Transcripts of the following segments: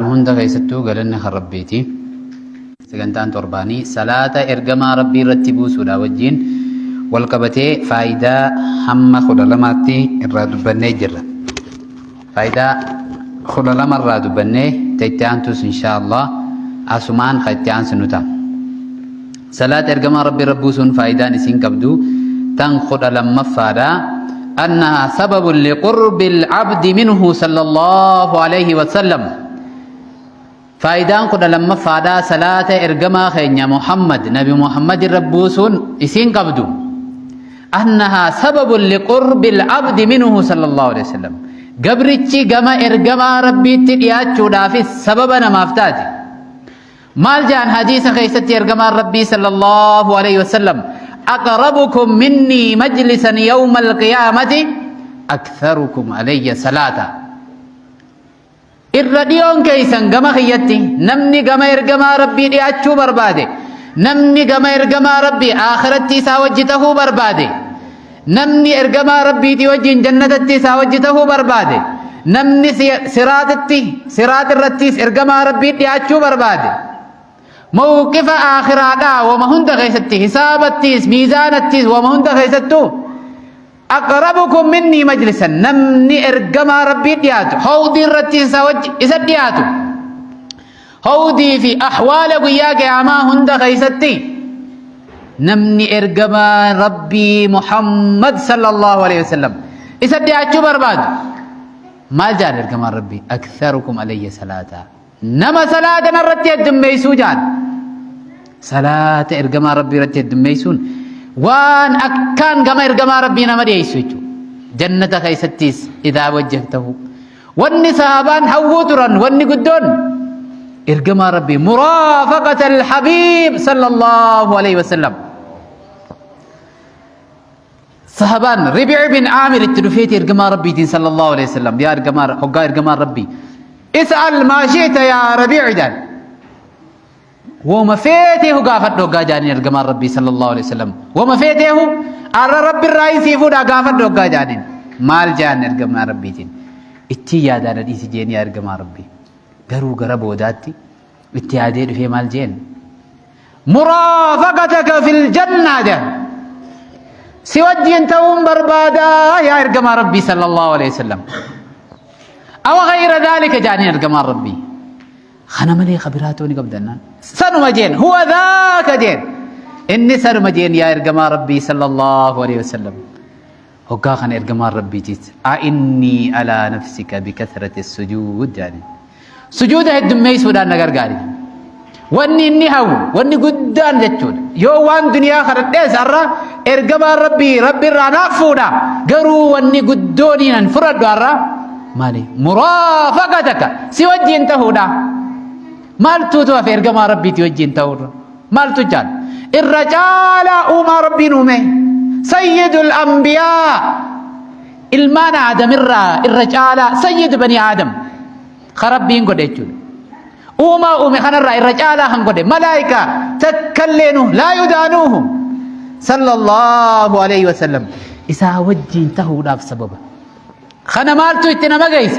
هند غيستو قالن خربيتي سجنتان ترباني صلاة إرجما ربي رتبو سودا وجين والقبتي فايدة هم خلالماتي الراد بني جرة فايدة خلالم الراد بني تيتانتوس إن شاء الله أسمان خيتان سنوتا صلاة إرجما ربي ربوسون فايدة نسين كبدو تنخد لما فادا أنها سبب لقرب العبد منه صلى الله عليه وسلم فايدان قد لما فادا صلاة إرجما خينيا محمد نبي محمد ربوسون إسين قبدو أنها سبب لقرب العبد منه صلى الله عليه وسلم قبرتي جما إرجما ربي تيات شودا في سببنا مافتاتي مال جان حديث خيستي إرجما ربي صلى الله عليه وسلم أقربكم مني مجلسا يوم القيامة أكثركم علي صلاة الرديون كيسن جما خيتي نمني جما إرجما ربي دياتشو بربادي نمني جما إرجما ربي آخرتي ساوجته بربادي نمني إرجما ربي توجين جنتي ساوجته بربادي نمني سرات الرتيس إرجما ربي دياتشو بربادي موقف آخرادا وما هند غيستي حسابتيس ميزانتيس وما هند غيستو أقربكم مني مجلسا نمني إرجما ربي دياتو هودي الرتيس وج إسد دياتو هودي في أحوال وياك عما هند غيستي نمني إرجما ربي محمد صلى الله عليه وسلم إسد دياتو برباد ما جان إرجما ربي أكثركم علي صلاة نما صلاة نرتي الدميسو جان صلاة إرجما ربي رتي الدميسون وان أكان كما إرجما ربي نمدي يسويتو جنة خيستيس إذا وجهته والنسابان حوترا والنقدون إرجما ربي مرافقة الحبيب صلى الله عليه وسلم صحابان ربيع بن عامر التلفيت إرجما ربي صلى الله عليه وسلم يا إرجما ربي اسأل ما شئت يا ربيع جان وما فيته قافت دوغا جاني ارجما ربي صلى الله عليه وسلم وما فيته على رب الرئيس يفودا قافت دوغا جاني مال جان ارجما ربي تين اتي يادانا ديس جين يا ارجما ربي غرو غربو داتي اتي يادي في مال جين مرافقتك في الجنة ده سوجي انتهم بربادا يا ارجما ربي صلى الله عليه وسلم أو غير ذلك جاني ارجما ربي خنا ملي خبراتوني قبدنا سنو مجين هو ذاك جين إني سنو مجين يا إرجما ربي صلى الله عليه وسلم هقا خنا إرجما ربي جيت إني على نفسك بكثرة السجود يعني سجود الدمي سودان نجار قاري واني إني هو واني قدان جتود يوان دنيا خرت إيش أرى إرجما ربي رانا فودا قرو واني قدوني نفرد أرى مالي مرافقتك سوجي انت هودا مال توتو في إرجما ربي توجي انت هودا مال تجان الرجال أوما ربي نومه سيد الأنبياء المان آدم الرجال سيد بني آدم خربين قد يجون أوما خنر الرجال هم قد ملائكة تكلنوا لا يدانوهم صلى الله عليه وسلم إذا وجي انت هودا بسببه خنا مالتو اتنا مجيس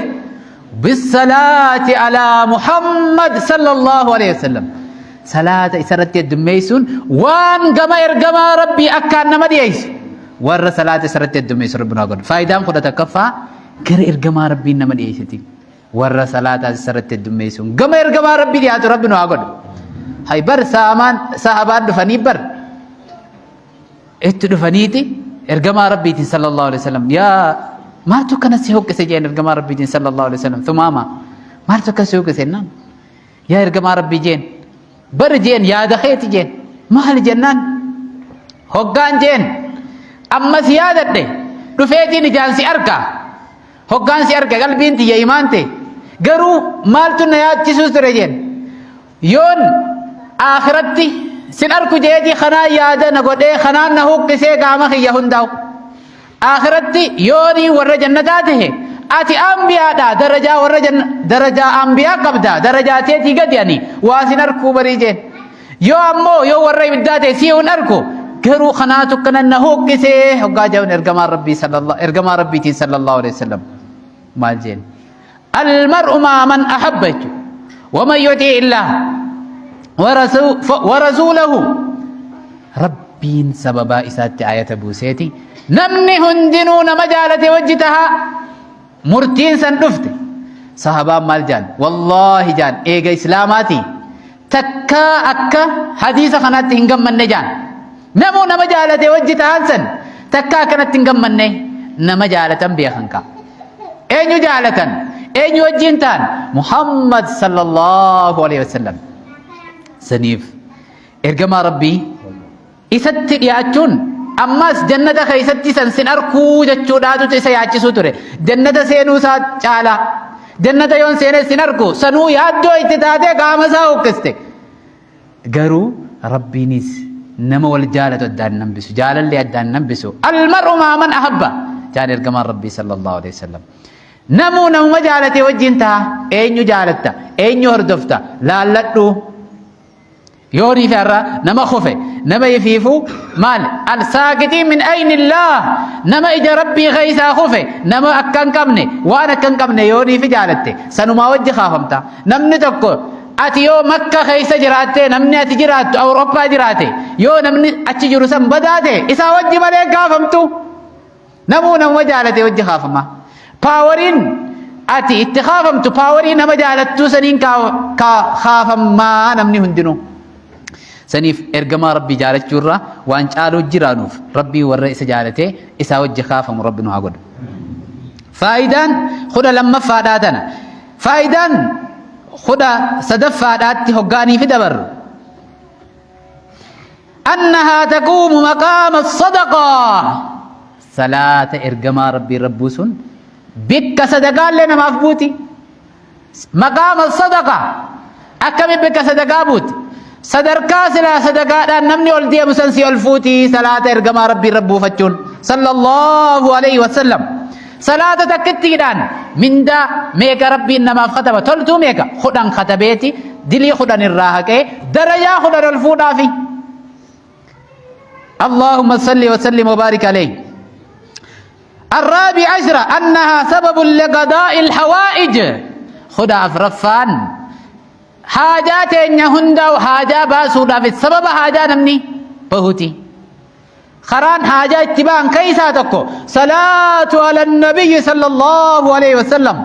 بالصلاة على محمد صلى الله عليه وسلم صلاة إسرت الدميسون وان جما إرجما ربي أكان نمديس ور صلاة إسرت الدميس ربنا قد فايدام خد تكفى كر إرجما ربي نمديستي ور صلاة إسرت الدميسون جما إرجما ربي ديات ربنا قد هاي بر سامان صحابات دفني بر دفنيتي إرجما ربي صلى الله عليه وسلم يا ما تكنسي هو كسجين إرجما ربي جين صلى الله عليه وسلم ثم ما تكنسي هو كسينان يا إرجما ربي جين برجين يا دخيت جين ما هل جنان هقان جين أما سيادة ده رفيتي نجان سي أركا هقان سي أركا قلبي انت يا إيمانتي قرو مالتو نيات جسوس رجين يون آخرتي سن أركو جيجي خنا يادا نقود خنا نهوك كسي قامخ يهنداو آخرتي يوني ور جنتاته أتي أنبياء دا درجة أنبياء قبدا درجاتي قد يعني واسن أركو بريجين يو أمو يو ور بداته سيون أركو كرو خناتو كنا نهوك كسي هقا جون إرجما ربي صلى الله عليه وسلم مالجين المرء مع من أحبته ومن يطع الله ورسوله ربين سببا إسات آية بوسيتي نمني هندنو نمجالة وجتها مرتين سندفت صحابة مال جان والله جان إيجا إسلاماتي تكا أكا حديث خنات هنگم من جان نمو نمجالة وجتها سن تكا كانت هنگم من نمجالة بيخنكا أين جالة أين وجنتان محمد صلى الله عليه وسلم سنيف إرجما ربي إسات يأتون أماس جنة خيستي سنسن أركو جتشو دادو تسياتي سوتره جنة سينو سات چالا جنة يون سيني سنركو سنو يادو اتتاتي قامسا وكستي قرو ربي نيس نما والجالة الدان ننبسو جالا اللي الدان ننبسو المرء مع من أحبه جان إرجما ربي صلى الله عليه وسلم نمو نمو جالتي وجنتها أين جالتا أين هردفتا لا لدو يوني فرا نما خفه نما يفيفو مال الساقطين من أين الله نما إجا ربي غيثا خفه نما أكن كمني وانا أكن كمني يوني في جالتي سنما وجه خافمتا نمني تقول أتي يو مكة خيسة جراتي نمني أتي جرات أو أوروبا جراتي يو نمني أتي جرسم بداتي إسا وجه مليك خافمتو نمو جالتي وجه خافما باورين أتي اتخافمتو باورين نما جالتو سنين كا خافما نمني هندنو سنيف إرجما ربي جالت جرا وان قالوا جرانوف ربي والرئيس جالته إسا وجه خافم ربنا عقد فايدان خدا لما فاداتنا فايدان خدا صدف فادات هقاني في دبر أنها تقوم مقام الصدقة صلاة إرجما ربي ربوسون بك صدقان لنا مفبوتي مقام الصدقة أكمل بك صدقا بوتي صدركا سلا صدقاء نمني ولدي مسنسي الفوتي صلاة إرجما ربي ربو فتشون صلى الله عليه وسلم صلاة تكتيران من دا ميكا ربي إنما ختبة تلتو ميكا خدان ختبيتي دلي خدان الراحة درجة خدان الفوتا في اللهم صل وسلم وبارك عليه الرابع عشر أنها سبب لقضاء الحوائج خدا أفرفان حاجات إن هندا وحاجة باسودا في السبب حاجة نمني بهوتي خران حاجة اتباع كيسا تكو صلاة على النبي صلى الله عليه وسلم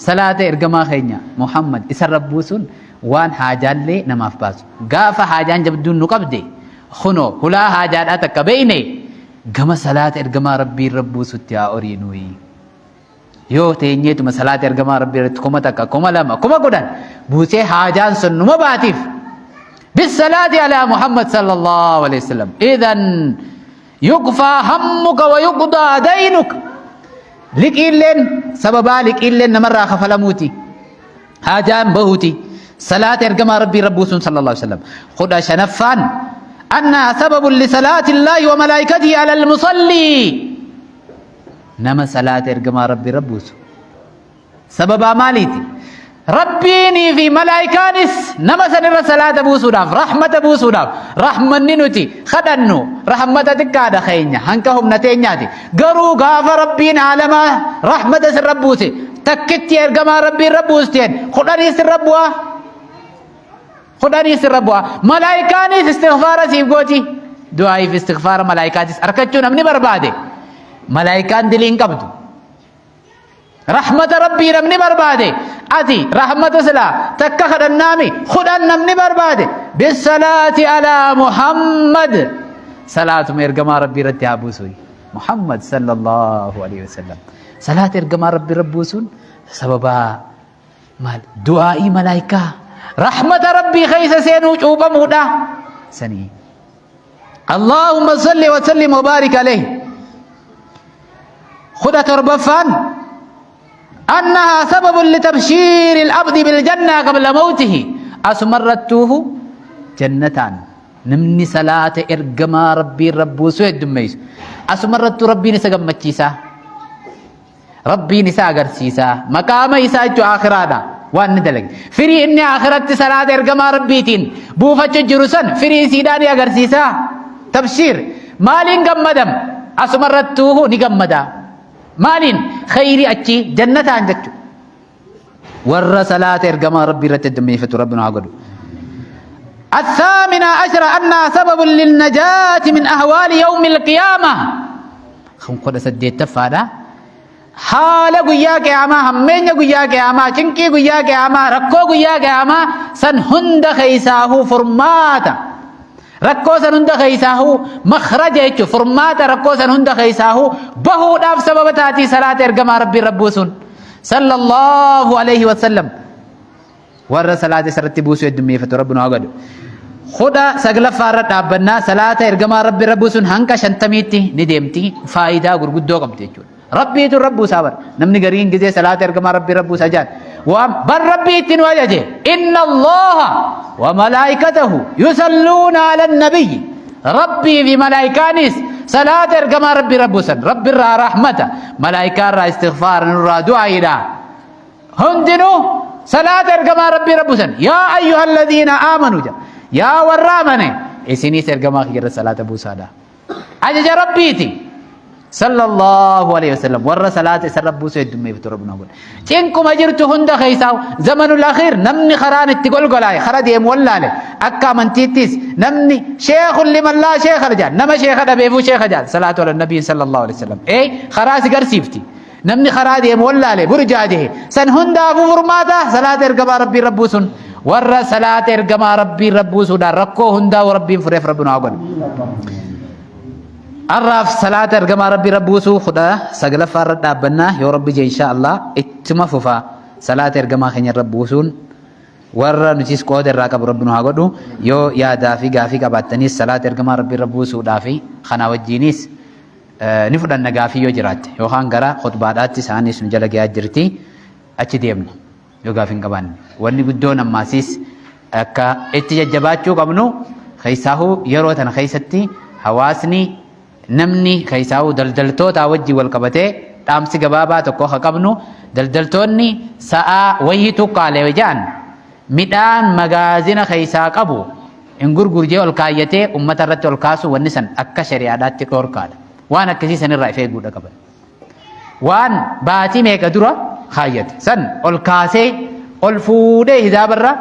صلاة إرقما خينيا محمد إسر ربوسون وان حاجة اللي نماف باسو قاف حاجة جبدون نقبدي خنو هلا حاجة أتك بيني قم صلاة إرقما ربي ربوسو تيا أورينوي yoo teenyeetuma salaata ergamaa rabbii irratti kuma takka kuma lama kuma kudhan buusee haajaan sun numa baatiif bisalaati alaa muhammad sallallahu alaihi wasallam idan yuqfaa hammuka wa yuqdaa daynuka liqiilleen sababaa liqiilleen namarraa kafalamuuti haajaan bahuuti salaata ergamaa rabbii rabbuusun sallallahu alaihi wasallam kudha shanaffaan annaha sababun lisalaati illaahi wa malaa'ikatihi ala almusalli نما صلاة إرجما ربي ربوسو سببا ماليتي ربيني في ملائكانس نما سنر صلاة بوسو داف رحمة بوسو داف رحمة ننوتي خدنو رحمة تكاد خينيا هنكهم نتينياتي قرو غاف ربين عالما رحمة سر ربوسي تكتي إرجما ربي ربوستين خداني سر ربوا خداني سر ربوا ملائكانس استغفار سيبقوتي دعائي في استغفار ملائكانس أركتشو نمني بربادي ملائكان دلين قبض رحمة ربي نمني بربادي أتي رحمة سلا تكخد النامي خد النمني بربادي بالصلاة على محمد صلاة إرقما ربي رتي أبوسوي محمد صلى الله عليه وسلم صلاة إرقما ربي ربوسون سببا مال دعائي ملائكة رحمة ربي خيس سينو شوبا مودا سني اللهم صل وسلم وبارك عليه خذ تربفان أنها سبب لتبشير العبد بالجنة قبل موته أسمرته جنتان نمني صلاة إرقما ربي ربو سويد دميس أسمرت ربي نسا قمتشيسا ربي نسا قرسيسا مقام إسا جو آخرانا وان ندلق فري إني آخرت صلاة إرقما ربيتين بوفة جرسان فري سيداني قرسيسا تبشير مالين قمدم أسمرته نقمدا مالين خيري أتشي جنة عندك ور صلاة إرجما ربي رتدمي فتربنا عقدو. الثامنة عشرة أنها سبب للنجاة من أهوال يوم القيامة. خم قد سديت تفادا حال قيا قياما همين قيا قياما چنكي قيا قياما ركو قيا قياما سن هند خيساه فرماتا ركو سن هند خيساه مخرج يچو فرماتا ركو سن هند خيساه بهو داف سبب تاتي صلاة إرجما ربي ربوسون صلى الله عليه وسلم ور صلاة سرتي بوسو الدمية فتربنا عقدو. خدا سقل فارت أبنا صلاة إرجما ربي ربوسون هنكا شنتميتي ندمتي فائدة غرغدو قمتي جول ربي تو ربو صابر نمني غرين جزء صلاة إرجما ربي ربو سجاد وام بر ربي تنواجه إن الله وملائكته يصلون على النبي ربي في ملائكانيس صلاة إرجما ربي ربوسن ربي را رحمته ملائكة را استغفار را دعاء هندنو صلاة إرجما ربي ربوسن يا أيها الذين آمنوا يا ورامنه إسني إرجما خير صلاة أبو سادا أجج ربيتي صلى الله عليه وسلم ور صلاة سربو سيد دمي فتربنا قول تنكم أجرت هند خيساو زمن الأخير نمني خران تقول قلاي خرد يم ولا له أكا من تيتيس نمني شيخ لمن لا شيخ رجال نما شيخ أبيفو شيخ رجال صلاة على النبي صلى الله عليه وسلم إيه خراس قرسيفتي نمني خراد يم ولا له برجاده سن هند أبو فرماتا صلاة إرجما ربي ربوسن ور صلاة إرجما ربي ربوسن ركو هند وربي فريف ربنا قول الرف صلاة إرجما ربي ربوسو خدا سقل فرد أبنا يا ربي جي إن شاء الله اتمفوفا صلاة إرجما خنير ربوسون ور نجيس قادر راكب ربنا هاقدو يو يا دافي غافي كباتنيس صلاة إرجما ربي ربوسو دافي خنا وجينيس نفرد النجافي يو جرات يو خانغرا خطبات ساني سنجلا جاء جرتي أتديمنا يو غافين كبان وني بدون ماسيس أكا اتجاجباتشو قبنو خيساهو يروتن خيستي حواسني نمني خيساو دلدلتوتا وجي والقبته تامسي غبابا تكو خقبنو دلدلتوني ساعة ويتو قالي وجان ميدان مغازين خيسا قبو انغور غرجي والكايته امه رت والكاسو ونسن اكا شريعات تكور قال وانا كسي سن رايفه غودا قبل وان باتي ميكدرا خايت سن والكاسي الفوده اذا برا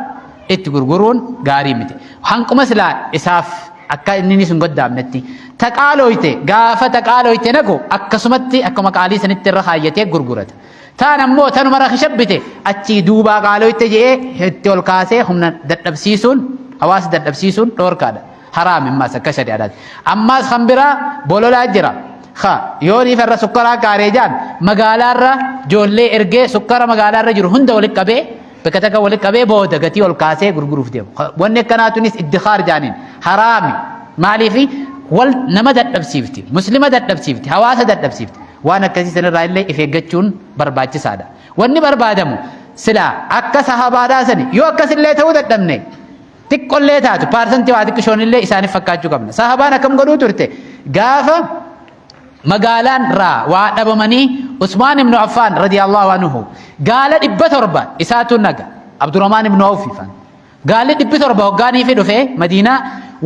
اتغرغرون غاري متي حنق مسلا اساف akka inni sun goddaamnetti taqaaloyte gaafa taqaaloyte nago akkasumatti akkuma qaalii sanitti irra kaayyatee gurgurata taan ammoo tanuma rakhishabbite achi duubaa qaaloyte jee itti ol kaasee humna dadhabsiisuun hawaasa dadhabsiisuun dhoorkaadha haraam immaas akka shari'aadhaati ammaas kan biraa bololaa jira yoonii farra sukkaraa kaareejaan magaalaarra joollee ergee sukkara magaalaarra jiru hunda walitti qabee bakka takka walitti qabee booda gatii ol kaasee gurguruuf deemu wanni akkanaatunis iddixaar jaaniin haraami maaliifi wal nama dadhabsiifti muslima dadhabsiifti hawaasa dadhabsiifti waan akkasii sanirraa illee if eeggachuun barbaachisaadha wanni barbaadamu silaa akka sahabaadhaa sani yoo akkasillee ta'uu dadhabne xiqqollee taatu paarsantii waa xiqqishoonillee isaaniif fakkaachuu qabna sahabaan akkam godhuu turte gaafa magaalaan raa waa dhabamanii Usmaan ibn Affaan radiyallahu anhu gaala 700 isaatu naga Abdurrahmaan ibn Awf fan gaala 700 hoggaanii fi dhufee Madiinaa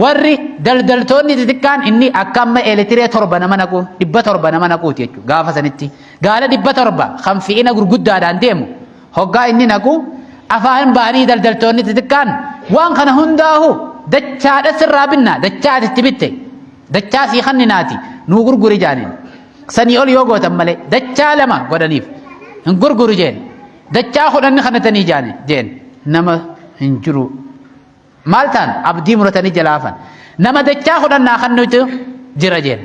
warri daldaltoonni xixiqqaan inni akka amma elektiriya 7 nama naqu 700 nama naquuti jechuudha gaafa sanitti gaala 700 kan fi'ina gurguddaadhaan deemu hoggaa inni naqu afaan baanii daldaltoonni xixiqqaan waan kana hundaahu dachaadha sirraa binna dachaatitti bitte dachaa sii kanninaati nuu gurguri jaaniin sanii ol yoo gootan malee dachaa lama godhaniif hin gurguru jeen dachaa hodhanni kanatanii jaaniin jeen nama hin jiru maal ta'an abdii muratanii jalaafan nama dachaa hodhannaa kan nuti jira jeen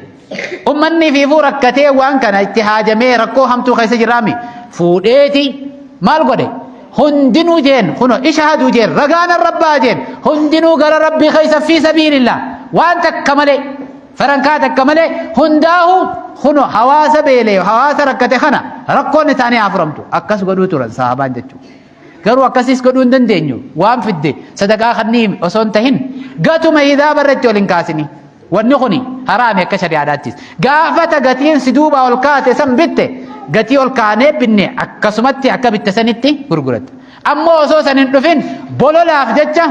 ummanni fiifuu rakkatee waan kana itti haajamee rakkoo hamtuu keessa jiraami fuudheeti maal godhe hundinuu jeen kuno ishahaduu jeen ragaana rabbaa jeen hundinuu gara rabbii keessa fi sabiilillah waan takka malee farankaa takka malee hundaahu kuno hawaasa beelee hawaasa rakkate kana rakkoon isaanii hafuramtu akkas godhuu turan sahabaan jechuudha garuu akkasiis godhuu hin dandeenyu waan fidde sadaqaa kannii osoo hin tahin gatuma hidaa barreetti ol hin kaasini wanni kuni haraami akka shari'aadhaattis gaafata gatiin si duuba ol kaate san bitte gatii ol kaanee binne akkasumatti akka bitte sanitti gurguratta ammoo osoo san hin dhufin bololaaf jecha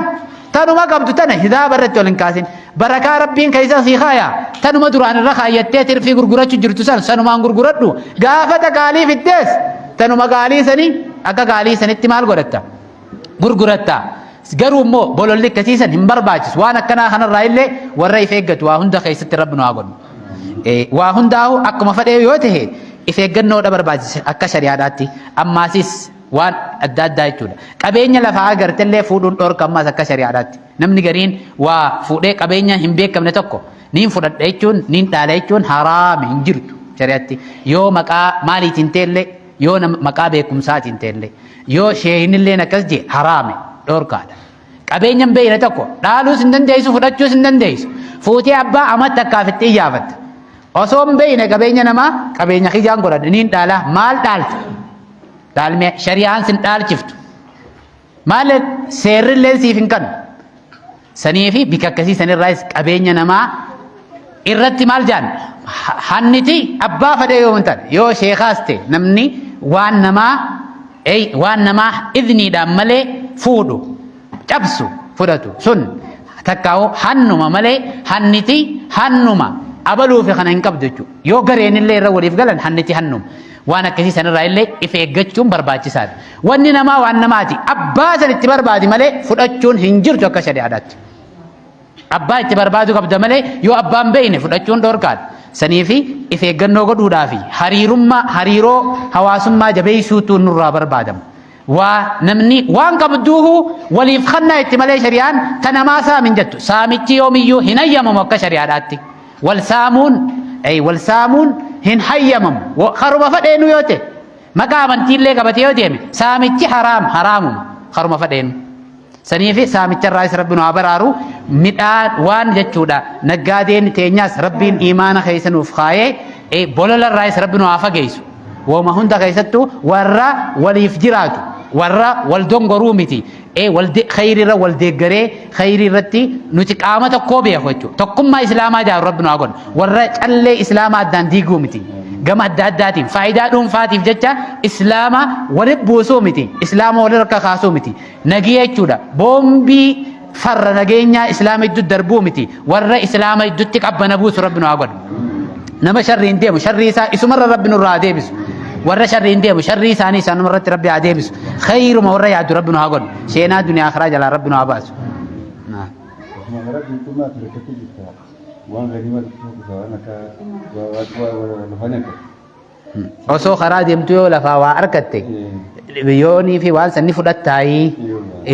tanuma qabdu tana hidaa barreetti ol hin kaasin barakaa rabbiin keessa sii kaaya tanuma duraan irra kaayyattee tirfii gurgurachuu jirtu san sanumaan gurguradhu gaafata qaalii fiddees tanuma qaalii sanii akka gaalii sanitti maal godhatta gurguratta garuu immoo bololli akkasiisan hin barbaachisu waan akkanaa kanarraa illee warra if eeggatu waa hunda keessatti rabbi nu haa godhu waa hundaahu akkuma fedhee yoo tahe if eeggannoodha barbaachisa akka shari'aadhaatti ammaasis waan adda addaa jechuudha qabeenya lafaa agartellee fuudhuun dhorka ammaas akka shari'aadhaatti namni gariin waa fuudhee qabeenya hin beekamne tokko niin fudhadha jechuun niin dhaala jechuun haraami hin jirtu shari'aatti yoo maqaa maaliitiin teellee yoo maqaa beekumsaatiin teellee yoo sheehinillee akkas jee haraami dhorkaadha qabeenya hin beekne tokko dhaaluus hin dandeessu fudhachuus hin dandeessu fuutee abbaa amatti akkaafitti iyyaafatta osoo hin beekne qabeenya namaa qabeenya kijaan godhadha niin dhaala maal dhaalta dhaalme shari'aan sin dhaalchiftu maal seerrillee siif hin kennu sanii fi bika akkasii sanirraas qabeenya namaa irratti maal jaan hanniti abbaa fedhe yoo hin taane yoo sheekaas ta'e namni waan namaa idniidhaan malee fuudhu cabsu fudhatu sun takkaawu hannuma malee hanniti hannuma abaluufi kana hin qabdu jechuudha yoo gareenillee irra waliif galan hanniti hannuma waan akkasii sanirraa illee if eeggachuun barbaachisaadha wanni namaa waan namaati abbaa san itti barbaadi malee fudhachuun hin jirtu akka shari'aadhaatti abbaa itti barbaadu qabda malee yoo abbaan beekne fudhachuun dhorkaadha sanii fi if eeggannoo godhuudhaa fi hariiroo hawaasummaa jabeessuutu nurraa barbaadamu waa namni waan qabduuhu waliif kannaa itti malee shari'aan ta namaa saamin jettu saamichi yoomiyyuu hin hayyamamu akka shari'aadhaatti wal saamuun hin hayyamamu haruma fedheenu yoo ta'e maqaa amantiillee qabatee yoo deeme saamichi haraamuma haruma fedheenu sanii fi saamicharraas rabbi nu haa baraaru midhaan waan jechuudha naggaadeen teenyaas rabbiin imaana keessa nuuf kaayee bololarraas rabbi nu haa fageessu wooma hunda keessattuu warra waliif jiraatu warra wal dongoruu miti khayriirra wal deeggaree khayriirratti nuti qaama tokkoo beeku jechuudha tokkummaa islaamaa jaaru rabbi nu haa godhu warra callee islaamaa addaan diiguu miti gama adda addaatiin faayidaa dhuunfaatiif jecha islaama walitti buusuu miti islaama walirra akka kaasuu miti nagii jechuudha boombii farra nageenyaa islaama iddoo darbuu miti warra islaama iddootti qabbana buusu rabbi nu haa godhu nama sharriin deemu sharrii isaa isumarra rabbi nurraa deebisu warra sharriin deemu sharrii isaanii isaanirratti rabbi haa deebisu khayruma warra yaadu rabbi nu haa godhu seenaa duniyaa akhiraa jalaa rabbi nu haa baasu osoo karaa deemtu yoo lafaa waa argatte biyyoonii fi waan sanni fudhattaayi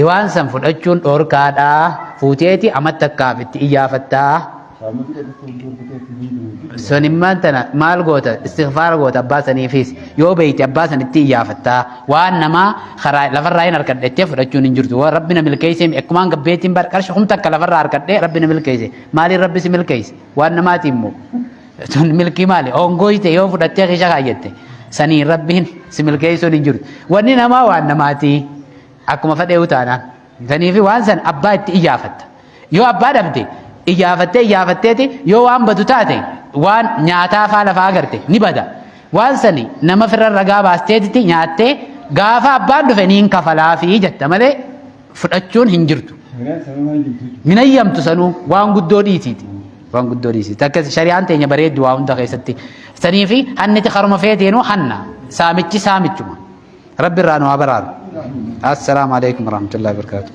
waan san fudhachuun dhorkaadhaa fuuteeti amatti akkaaf itti iyyaafattaa sonimmaan tana maal goota istighfaar goota abbaa saniifis yoo beeyti abbaa sanitti iyyaafattaa waan namaa karaa lafarraa hin harkadhettee fudhachuun hin jirtu waan rabbi na milkeeyse ekkumaan gabbeetiin qarshi humta akka lafarraa harkadhee rabbi na milkeeyse maaliin rabbi si milkeeyse waan namaati immoo sun milkii maali ongoyte yoo fudhattee keessa kaayyette sanii rabbiin si milkeeysuun hin jirtu wanni namaa waan namaati akkuma fedhee utaanaan saniifi waan san abbaa itti iyyaafatta yoo abbaa dhabde iyyaafatteeti yoo waan badu taate waan nyaataa faa lafaa agarte ni bada waan sani nama firra ragaa baasteetitti nyaattee gaafa abbaan dhufe niin kafalaafii jetta malee fudhachuun hin jirtu min hayyamtu sanuu waan guddoo dhiisiiti waan guddoo dhiisiiti akka shari'aan teenya bareeddu waa hunda keessatti sanii fi hanniti karuma feeteenuu hanna saamichi saamichuma rabbi irraa nu haa baraaru assalaamu alaikum warahmatullahi wabarakatuh